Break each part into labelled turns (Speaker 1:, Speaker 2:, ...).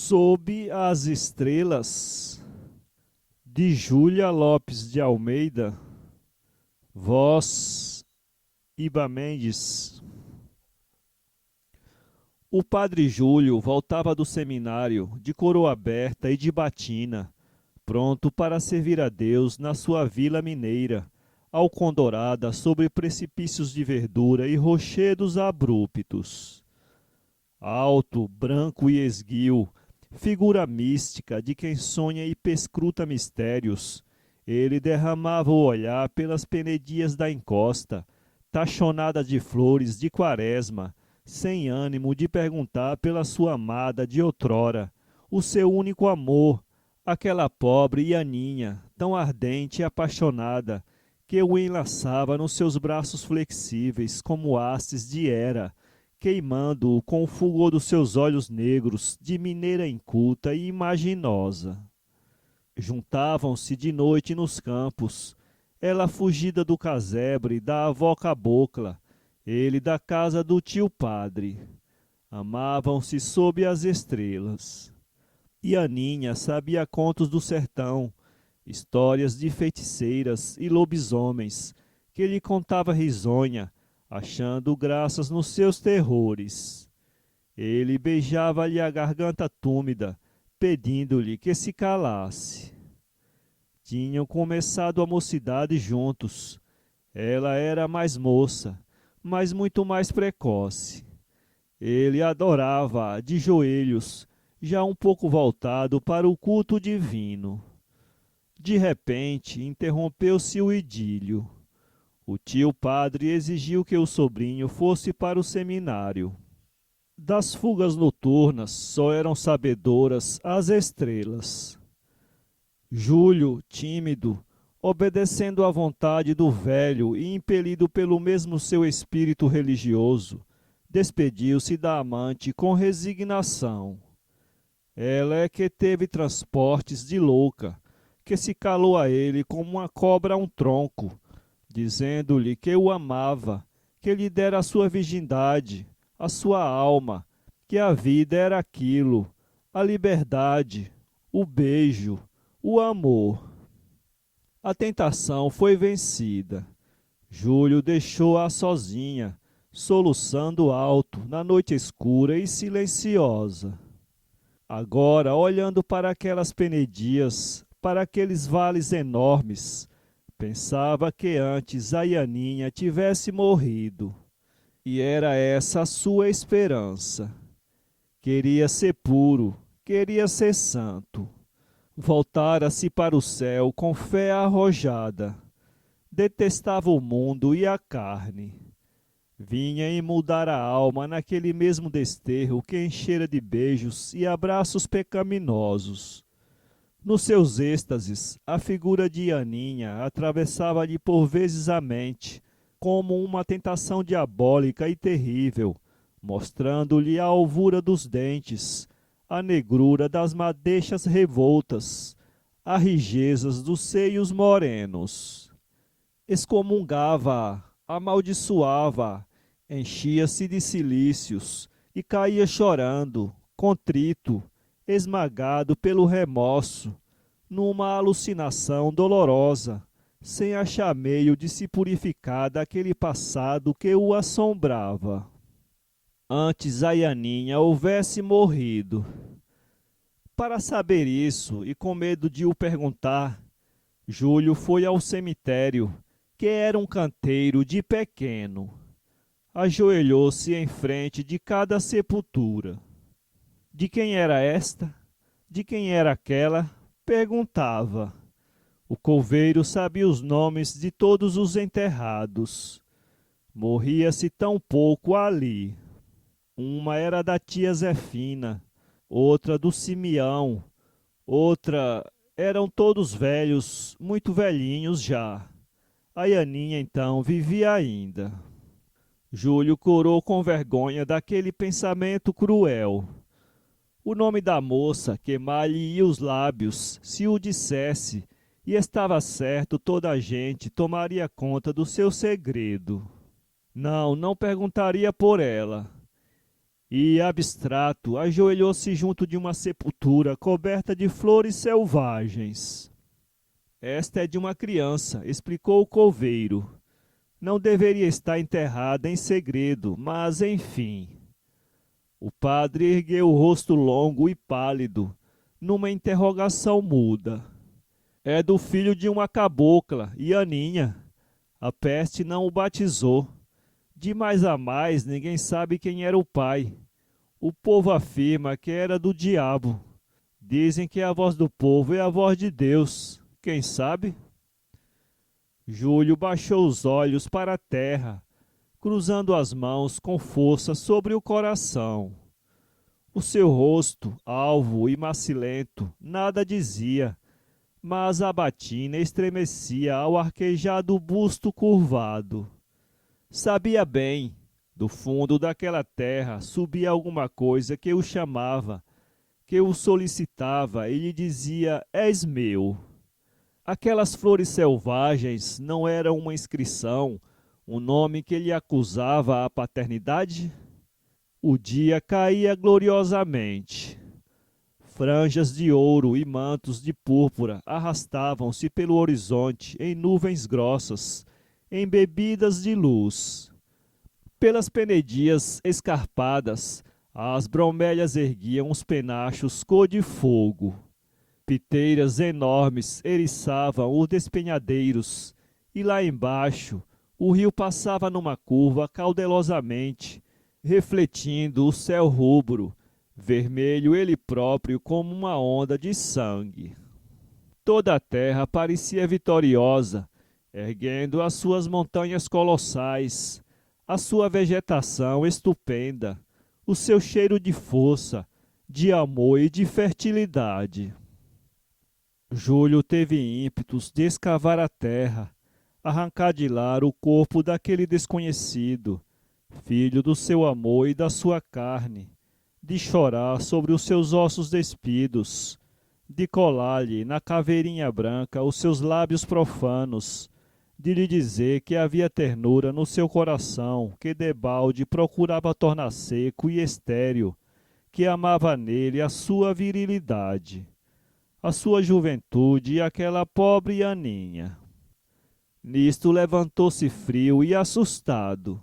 Speaker 1: Sob as estrelas, de Júlia Lopes de Almeida, voz Iba Mendes. O padre Júlio voltava do seminário, de coroa aberta e de batina, pronto para servir a Deus na sua vila mineira, alcondorada sobre precipícios de verdura e rochedos abruptos. Alto, branco e esguio, figura mística de quem sonha e perscruta mistérios, ele derramava o olhar pelas penedias da encosta, tachonada de flores de quaresma, sem ânimo de perguntar pela sua amada de outrora, o seu único amor, aquela pobre Ianinha, tão ardente e apaixonada, que o enlaçava nos seus braços flexíveis como hastes de Hera, queimando-o com o fulgor dos seus olhos negros, de mineira inculta e imaginosa. Juntavam-se de noite nos campos, ela fugida do casebre da avó cabocla, ele da casa do tio padre. Amavam-se sob as estrelas. E Aninha sabia contos do sertão, histórias de feiticeiras e lobisomens, que lhe contava risonha, achando graças nos seus terrores. Ele beijava-lhe a garganta túmida, pedindo-lhe que se calasse. Tinham começado a mocidade juntos. Ela era mais moça, mas muito mais precoce. Ele adorava-a de joelhos, já um pouco voltado para o culto divino. De repente, interrompeu-se o idílio. O tio padre exigiu que o sobrinho fosse para o seminário. Das fugas noturnas só eram sabedoras as estrelas. Júlio, tímido, obedecendo à vontade do velho e impelido pelo mesmo seu espírito religioso, despediu-se da amante com resignação. Ela é que teve transportes de louca, que se calou a ele como uma cobra a um tronco, dizendo-lhe que o amava, que lhe dera a sua virgindade, a sua alma, que a vida era aquilo, a liberdade, o beijo, o amor. A tentação foi vencida. Júlio deixou-a sozinha, soluçando alto na noite escura e silenciosa. Agora, olhando para aquelas penedias, para aqueles vales enormes, pensava que antes a Ianinha tivesse morrido. E era essa a sua esperança. Queria ser puro, queria ser santo. Voltara-se para o céu com fé arrojada. Detestava o mundo e a carne. Vinha emudar a alma naquele mesmo desterro que enchera de beijos e abraços pecaminosos. Nos seus êxtases, a figura de Aninha atravessava-lhe por vezes a mente, como uma tentação diabólica e terrível, mostrando-lhe a alvura dos dentes, a negrura das madeixas revoltas, as rijezas dos seios morenos. Excomungava-a, amaldiçoava-a, enchia-se de cilícios e caía chorando, contrito, esmagado pelo remorso, numa alucinação dolorosa, sem achar meio de se purificar daquele passado que o assombrava. Antes a Ianinha houvesse morrido. Para saber isso e com medo de o perguntar, Júlio foi ao cemitério, que era um canteiro de pequeno. Ajoelhou-se em frente de cada sepultura. De quem era esta? De quem era aquela? Perguntava. O coveiro sabia os nomes de todos os enterrados. Morria-se tão pouco ali. Uma era da tia Zefina, outra do Simeão, outra... Eram todos velhos, muito velhinhos já. A Ianinha, então, vivia ainda. Júlio corou com vergonha daquele pensamento cruel. O nome da moça que mal lhe ia os lábios, se o dissesse, e estava certo, toda a gente tomaria conta do seu segredo. Não perguntaria por ela. e, abstrato, ajoelhou-se junto de uma sepultura coberta de flores selvagens. Esta é de uma criança, explicou o coveiro. Não deveria estar enterrada em segredo, mas enfim. O padre ergueu o rosto longo e pálido, numa interrogação muda. É do filho de uma cabocla, Ianinha. A peste não o batizou. De mais a mais, ninguém sabe quem era o pai. O povo afirma que era do diabo. Dizem que a voz do povo é a voz de Deus. Quem sabe? Júlio baixou os olhos para a terra, cruzando as mãos com força sobre o coração. O seu rosto, alvo e macilento, nada dizia, mas a batina estremecia ao arquejar do busto curvado. Sabia bem, do fundo daquela terra subia alguma coisa que o chamava, que o solicitava e lhe dizia: és meu. Aquelas flores selvagens não eram uma inscrição, um nome que lhe acusava a paternidade? O dia caía gloriosamente. Franjas de ouro e mantos de púrpura arrastavam-se pelo horizonte em nuvens grossas, embebidas de luz. Pelas penedias escarpadas, as bromélias erguiam os penachos cor de fogo. Piteiras enormes eriçavam os despenhadeiros, e lá embaixo o rio passava numa curva caudelosamente, refletindo o céu rubro, vermelho ele próprio como uma onda de sangue. Toda a terra parecia vitoriosa, erguendo as suas montanhas colossais, a sua vegetação estupenda, o seu cheiro de força, de amor e de fertilidade. Júlio teve ímpetos de escavar a terra, arrancar de lá o corpo daquele desconhecido, filho do seu amor e da sua carne, de chorar sobre os seus ossos despidos, de colar-lhe na caveirinha branca os seus lábios profanos, de lhe dizer que havia ternura no seu coração, que debalde procurava tornar seco e estéril, que amava nele a sua virilidade, a sua juventude e aquela pobre Aninha. Nisto levantou-se frio e assustado.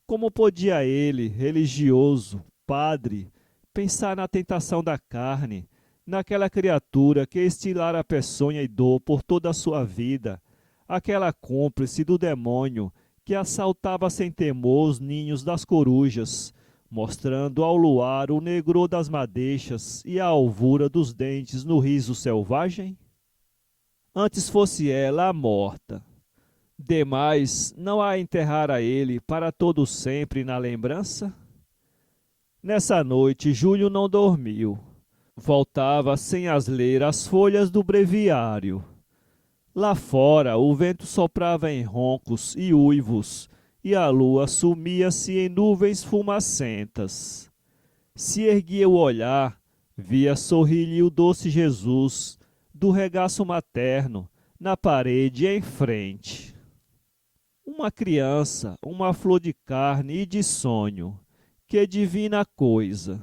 Speaker 1: Como podia ele, religioso, padre, pensar na tentação da carne, naquela criatura que estilara peçonha e dor por toda a sua vida, aquela cúmplice do demônio que assaltava sem temor os ninhos das corujas, mostrando ao luar o negror das madeixas e a alvura dos dentes no riso selvagem? Antes fosse ela a morta. Demais, não a enterrara ele para todo sempre na lembrança? Nessa noite, Júlio não dormiu. Voltava sem as ler as folhas do breviário. Lá fora, o vento soprava em roncos e uivos, e a lua sumia-se em nuvens fumacentas. Se erguia o olhar, via sorrir-lhe o doce Jesus, do regaço materno, na parede em frente. Uma criança, uma flor de carne e de sonho, que divina coisa!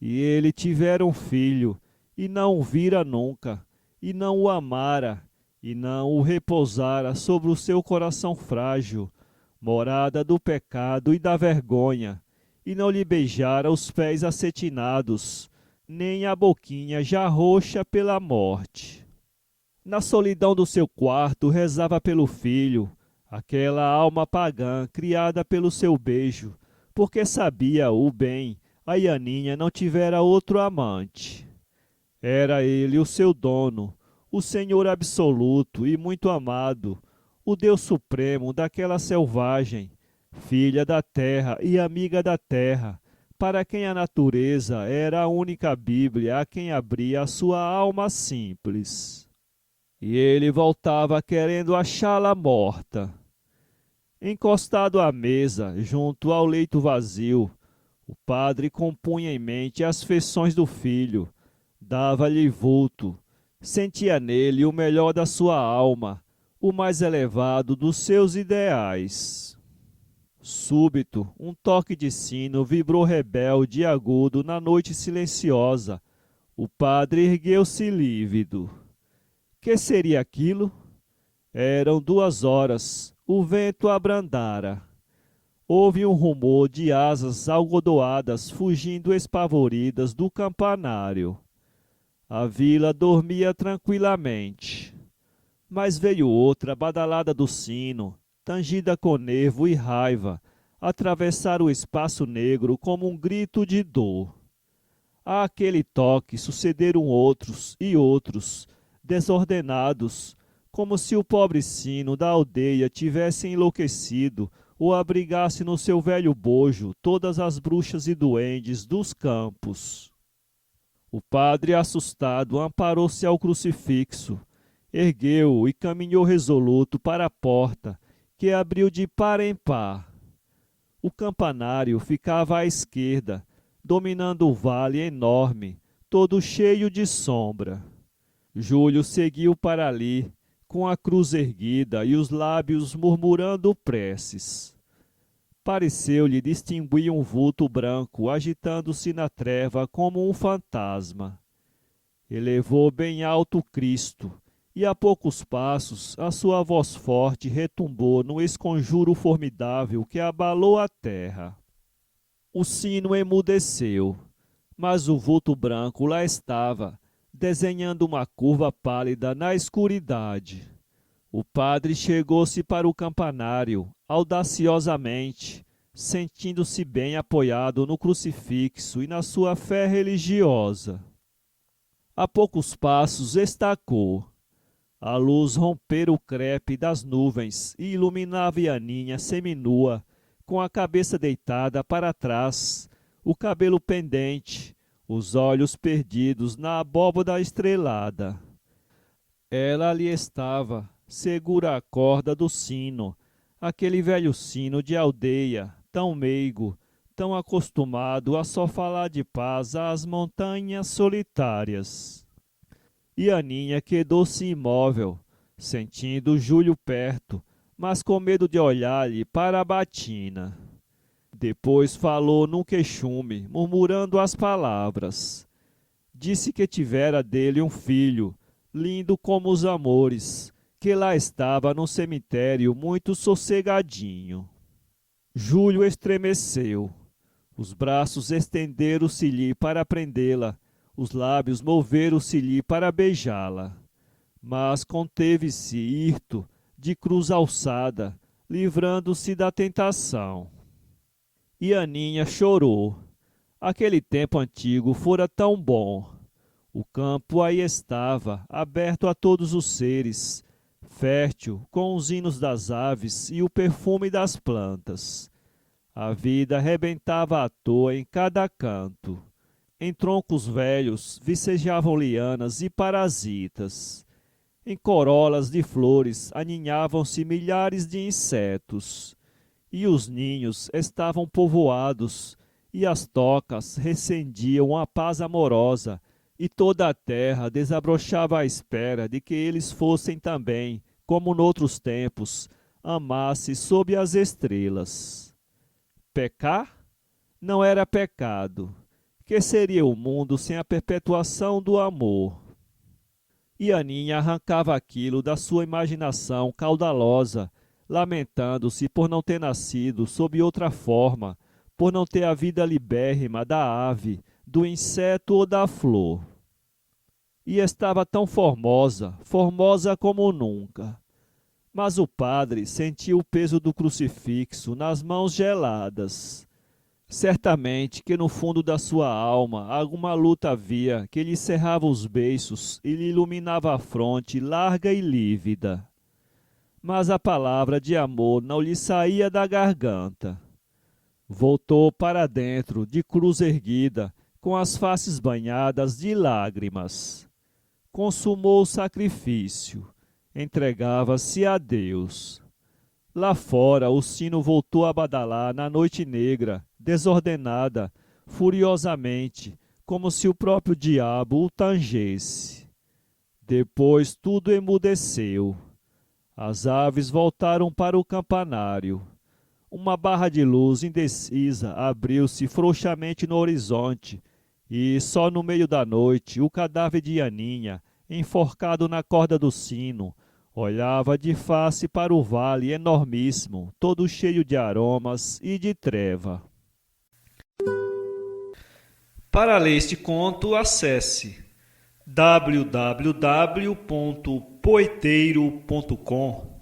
Speaker 1: E ele tivera um filho, e não o vira nunca, e não o amara, e não o repousara sobre o seu coração frágil, morada do pecado e da vergonha, e não lhe beijara os pés acetinados, nem a boquinha já roxa pela morte. Na solidão do seu quarto rezava pelo filho, aquela alma pagã criada pelo seu beijo, porque sabia o bem, a Ianinha não tivera outro amante. Era ele o seu dono, o Senhor absoluto e muito amado, o Deus supremo daquela selvagem, filha da terra e amiga da terra, para quem a natureza era a única Bíblia a quem abria a sua alma simples. E ele voltava querendo achá-la morta. Encostado à mesa, junto ao leito vazio, o padre compunha em mente as feições do filho, dava-lhe vulto, sentia nele o melhor da sua alma, o mais elevado dos seus ideais. Súbito, um toque de sino vibrou rebelde e agudo na noite silenciosa. O padre ergueu-se lívido. Que seria aquilo? Eram 2 horas. O vento abrandara. Houve um rumor de asas algodoadas fugindo espavoridas do campanário. A vila dormia tranquilamente. Mas veio outra badalada do sino, tangida com nervo e raiva, atravessar o espaço negro como um grito de dor. A aquele toque sucederam outros e outros, desordenados, como se o pobre sino da aldeia tivesse enlouquecido ou abrigasse no seu velho bojo todas as bruxas e duendes dos campos. O padre, assustado, amparou-se ao crucifixo, ergueu-o e caminhou resoluto para a porta, que abriu de par em par. O campanário ficava à esquerda, dominando o vale enorme, todo cheio de sombra. Júlio seguiu para ali, com a cruz erguida e os lábios murmurando preces. Pareceu-lhe distinguir um vulto branco agitando-se na treva como um fantasma. Elevou bem alto Cristo, e a poucos passos a sua voz forte retumbou no esconjuro formidável que abalou a terra. O sino emudeceu, mas o vulto branco lá estava, desenhando uma curva pálida na escuridade. O padre chegou-se para o campanário, audaciosamente, sentindo-se bem apoiado no crucifixo e na sua fé religiosa. A poucos passos estacou. A luz rompera o crepe das nuvens e iluminava Ianinha seminua, com a cabeça deitada para trás, o cabelo pendente, os olhos perdidos na abóbada estrelada. Ela ali estava, segura a corda do sino, aquele velho sino de aldeia, tão meigo, tão acostumado a só falar de paz às montanhas solitárias. Ianinha quedou-se imóvel, sentindo Júlio perto, mas com medo de olhar-lhe para a batina. Depois falou num queixume, murmurando as palavras. Disse que tivera dele um filho, lindo como os amores, que lá estava no cemitério muito sossegadinho. Júlio estremeceu. Os braços estenderam-se-lhe para prendê-la, os lábios moveram-se-lhe para beijá-la. Mas conteve-se hirto, de cruz alçada, livrando-se da tentação. Ianinha chorou. Aquele tempo antigo fora tão bom. O campo aí estava, aberto a todos os seres, fértil, com os hinos das aves e o perfume das plantas. A vida rebentava à toa em cada canto. Em troncos velhos vicejavam lianas e parasitas. Em corolas de flores aninhavam-se milhares de insetos. E os ninhos estavam povoados, e as tocas recendiam a paz amorosa, e toda a terra desabrochava à espera de que eles fossem também, como noutros tempos, amasse sob as estrelas. Pecar? Não era pecado. Que seria o mundo sem a perpetuação do amor? Ianinha arrancava aquilo da sua imaginação caudalosa, lamentando-se por não ter nascido sob outra forma, por não ter a vida libérrima da ave, do inseto ou da flor. E estava tão formosa, formosa como nunca. Mas o padre sentiu o peso do crucifixo nas mãos geladas. Certamente que no fundo da sua alma alguma luta havia que lhe cerrava os beiços e lhe iluminava a fronte larga e lívida. Mas a palavra de amor não lhe saía da garganta. Voltou para dentro, de cruz erguida, com as faces banhadas de lágrimas. Consumou o sacrifício, entregava-se a Deus. Lá fora o sino voltou a badalar na noite negra, desordenada, furiosamente, como se o próprio diabo o tangesse. Depois tudo emudeceu. As aves voltaram para o campanário. uma barra de luz indecisa abriu-se frouxamente no horizonte, e só no meio da noite o cadáver de Aninha, enforcado na corda do sino, olhava de face para o vale enormíssimo, todo cheio de aromas e de treva. Para ler este conto, acesse www.poeteiro.com